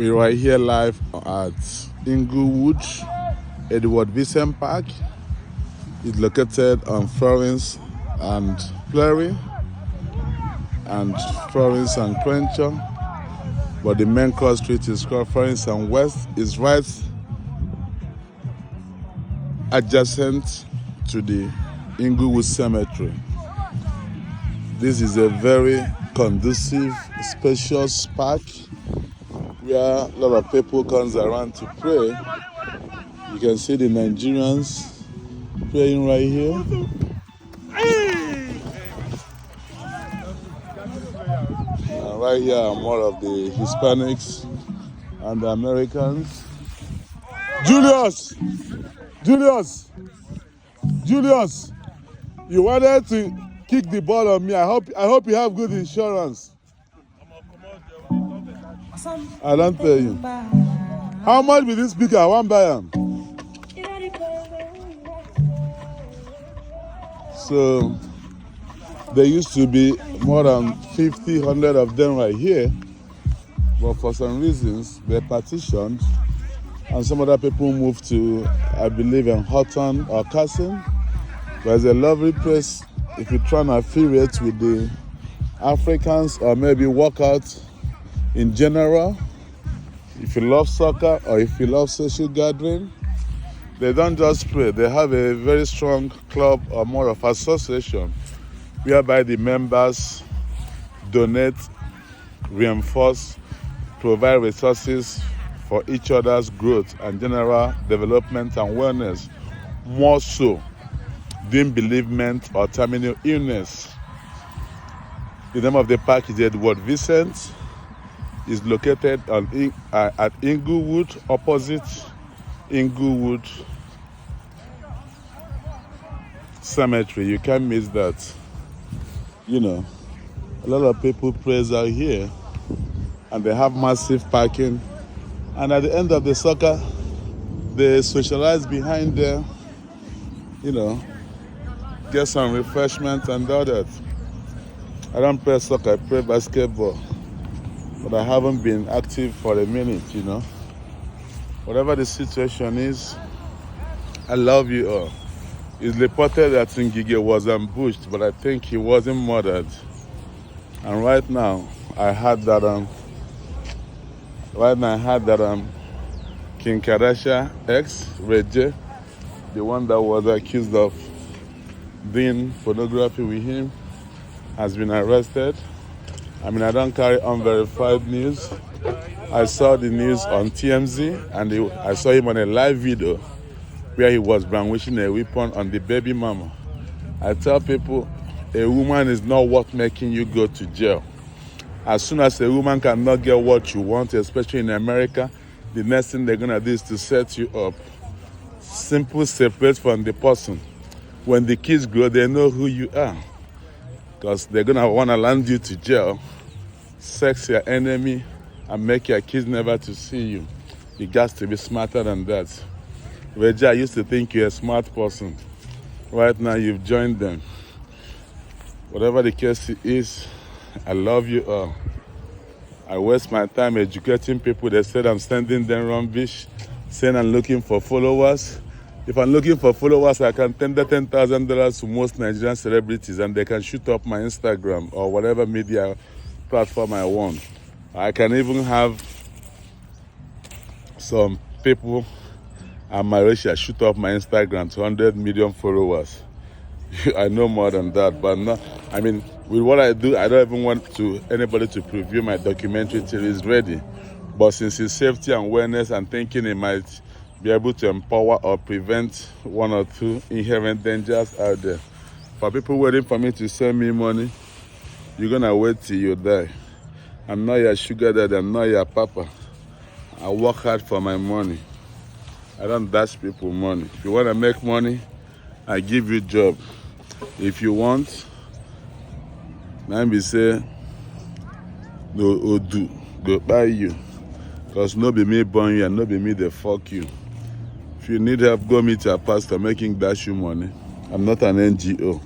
We're right here live at Inglewood, Edward Vincent Park. It's located on Florence and Fleury and Florence and Crenshaw. But the main cross street is called Florence and West. It's right adjacent to the Inglewood Cemetery. This is a very conducive, spacious park where a lot of people comes around to pray. You can see the Nigerians praying right here. And right here are more of the Hispanics and the Americans. Julius, you wanted to kick the ball on me. I hope you have good insurance. I don't tell you. How much will this speaker? I won't buy them. So there used to be more than 50, 100 of them right here. But for some reasons, they partitioned. And some other people moved to, I believe, in Houghton or Carson. But it's a lovely place if you're trying to affiliate with the Africans or maybe work out in general. If you love soccer or if you love social gathering, they don't just pray. They have a very strong club or more of association whereby the members donate, reinforce, provide resources for each other's growth and general development and wellness, more so than bereavement or terminal illness. The name of the park is Edward Vincent. It's located at Inglewood, opposite Inglewood Cemetery. You can't miss that. You know, a lot of people praise out here, and they have massive parking. And at the end of the soccer, they socialize behind there, you know, get some refreshment and all that. I don't play soccer, I play basketball. But I haven't been active for a minute, you know. Whatever the situation is, I love you all. It's reported that Sen Ngige was ambushed, but I think he wasn't murdered. And right now, I heard that King Kardashian X Edward, the one that was accused of doing pornography with him, has been arrested. I mean, I don't carry unverified news. I saw the news on TMZ, and I saw him on a live video where he was brandishing a weapon on the baby mama. I tell people, a woman is not worth making you go to jail. As soon as a woman cannot get what you want, especially in America, the next thing they're gonna do is to set you up. Simple, separate from the person. When the kids grow, they know who you are, because they're gonna wanna land you to jail, sex your enemy, and make your kids never to see you. You got to be smarter than that. Reggie, I used to think you're a smart person. Right now, you've joined them. Whatever the case is, I love you all. I waste my time educating people. They said I'm sending them rubbish, saying I'm looking for followers. If I'm looking for followers, I can tender $10,000 to most Nigerian celebrities, and they can shoot up my Instagram or whatever media platform I want. I can even have some people at my ratio shoot up my Instagram to 100 million followers. I know more than that, but no, I mean, with what I do, I don't even want anybody to preview my documentary till it's ready. But since it's safety and awareness, I'm thinking it might be able to empower or prevent one or two inherent dangers out there. For people waiting for me to send me money, you're gonna wait till you die. I'm not your sugar daddy, I'm not your papa. I work hard for my money. I don't dash people money. If you wanna make money, I give you a job. If you want, let me say, no do, go buy you. Because no be me born you and no be me they fuck you. If you need help, go meet your pastor making dash you money. I'm not an NGO.